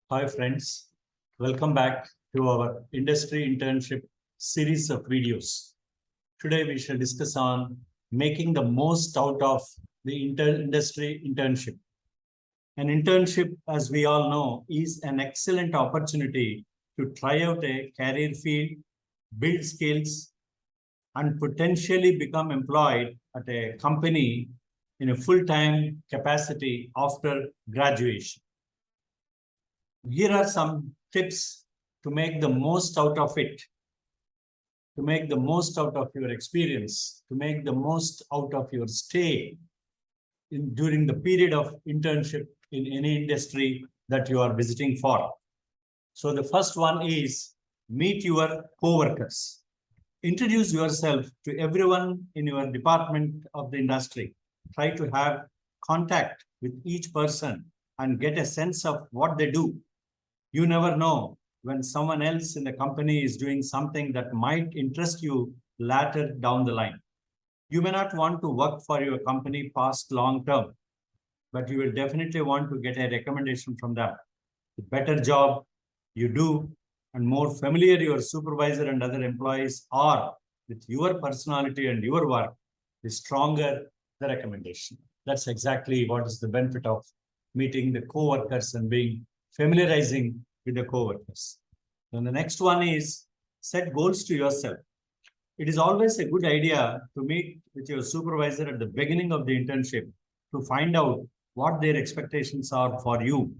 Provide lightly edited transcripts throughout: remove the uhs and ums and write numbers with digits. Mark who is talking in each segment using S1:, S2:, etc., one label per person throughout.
S1: Hi friends, welcome back to our industry internship series of videos. Today we shall discuss on making the most out of the industry internship. An internship, as we all know, is an excellent opportunity to try out a career field, build skills, and potentially become employed at a company in a full-time capacity after graduation. Here are some tips to make the most out of it, to make the most out of your experience, to make the most out of your stay during the period of internship in any industry that you are visiting for. So the first one is meet your coworkers. Introduce yourself to everyone in your department of the industry. Try to have contact with each person and get a sense of what they do. You never know when someone else in the company is doing something that might interest you later down the line. You may not want to work for your company past long term, but you will definitely want to get a recommendation from them. The better job you do and more familiar your supervisor and other employees are with your personality and your work, the stronger the recommendation. That's exactly what is the benefit of meeting the co-workers and being familiarizing with the co-workers. And the next one is set goals to yourself. It is always a good idea to meet with your supervisor at the beginning of the internship to find out what their expectations are for you.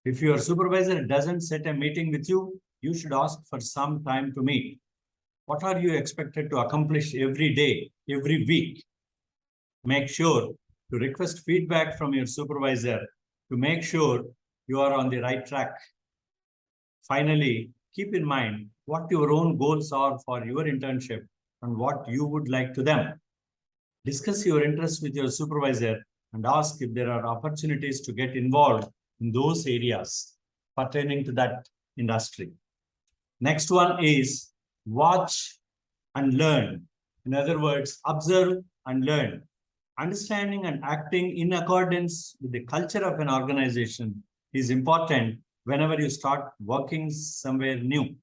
S1: If your supervisor doesn't set a meeting with you, you should ask for some time to meet. What are you expected to accomplish every day, every week? Make sure to request feedback from your supervisor to make sure you are on the right track. Finally, keep in mind what your own goals are for your internship and what you would like to them. Discuss your interests with your supervisor and ask if there are opportunities to get involved in those areas pertaining to that industry. Next one is watch and learn. In other words, observe and learn. Understanding and acting in accordance with the culture of an organization is important whenever you start working somewhere new.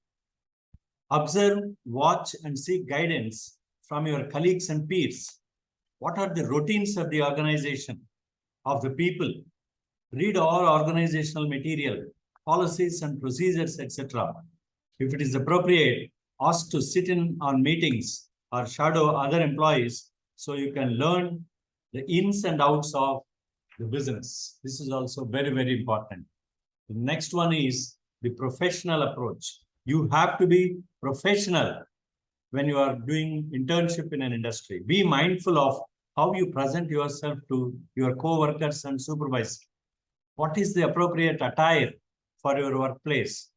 S1: Observe, watch, and seek guidance from your colleagues and peers. What are the routines of the organization, of the people? Read all organizational material, policies and procedures, etc. If it is appropriate, ask to sit in on meetings or shadow other employees so you can learn the ins and outs of the business. This is also very, very important. The next one is the professional approach. You have to be professional when you are doing internship in an industry. Be mindful of how you present yourself to your co-workers and supervisors. What is the appropriate attire for your workplace?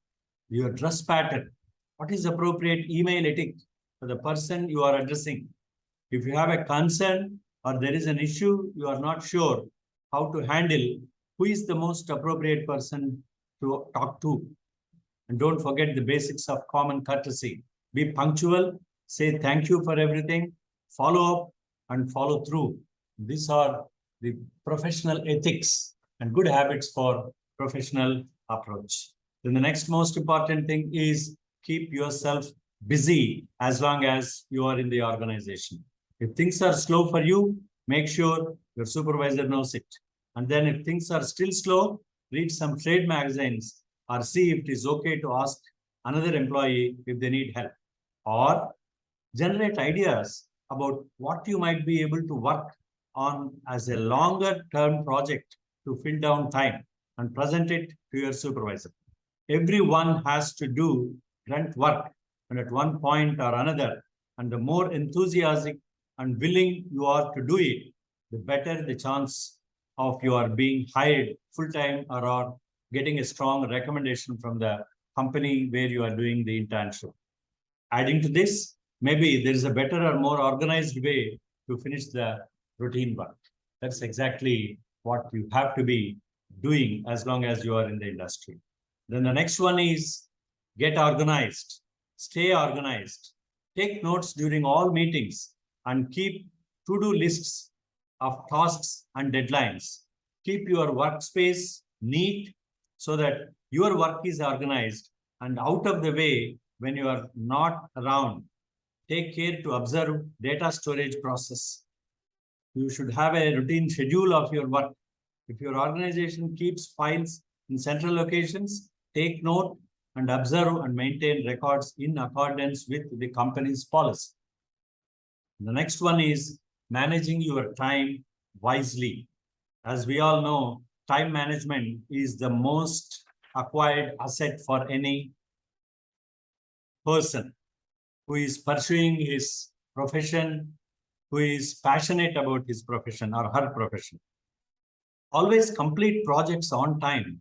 S1: Your dress pattern. What is appropriate email etiquette for the person you are addressing? If you have a concern or there is an issue you are not sure how to handle, who is the most appropriate person to talk to? And don't forget the basics of common courtesy. Be punctual, say thank you for everything, follow up and follow through. These are the professional ethics and good habits for professional approach. Then the next most important thing is keep yourself busy as long as you are in the organization. If things are slow for you, make sure your supervisor knows it. And then if things are still slow, read some trade magazines or see if it is okay to ask another employee if they need help. Or generate ideas about what you might be able to work on as a longer term project to fill down time and present it to your supervisor. Everyone has to do grunt work and at one point or another, and the more enthusiastic and willing you are to do it, the better the chance of you are being hired full-time or getting a strong recommendation from the company where you are doing the internship. Adding to this, maybe there is a better or more organized way to finish the routine work. That's exactly what you have to be doing as long as you are in the industry. Then the next one is get organized, stay organized, take notes during all meetings and keep to-do lists of tasks and deadlines. Keep your workspace neat so that your work is organized and out of the way when you are not around. Take care to observe data storage process. You should have a routine schedule of your work. If your organization keeps files in central locations, take note and observe and maintain records in accordance with the company's policy. The next one is managing your time wisely. As we all know, time management is the most acquired asset for any person who is pursuing his profession, who is passionate about his profession or her profession. Always complete projects on time.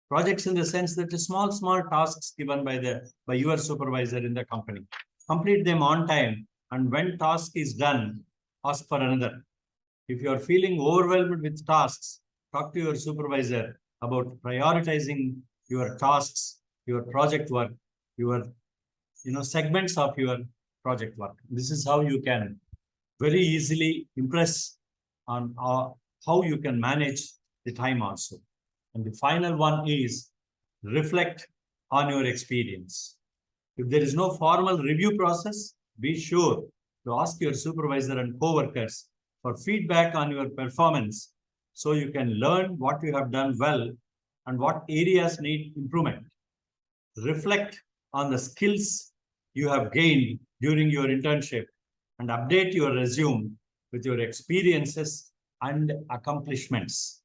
S1: Projects in the sense that the small tasks given by your supervisor in the company. Complete them on time, and when task is done, ask for another. If you are feeling overwhelmed with tasks, talk to your supervisor about prioritizing your tasks, your project work, your segments of your project work. This is how you can very easily impress on how you can manage the time also. And the final one is reflect on your experience. If there is no formal review process, be sure to ask your supervisor and coworkers for feedback on your performance so you can learn what you have done well and what areas need improvement. Reflect on the skills you have gained during your internship and update your resume with your experiences and accomplishments.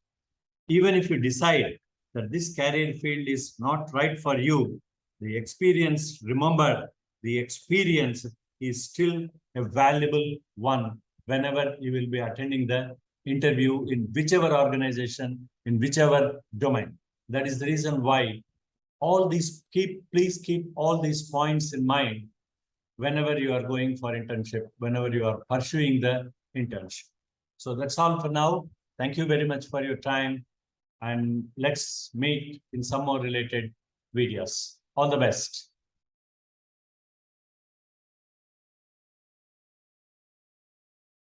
S1: Even if you decide that this career field is not right for you, remember, the experience is still a valuable one whenever you will be attending the interview in whichever organization, in whichever domain. That is the reason why please keep all these points in mind whenever you are going for internship, whenever you are pursuing the internship. So that's all for now. Thank you very much for your time. And let's meet in some more related videos. All the best.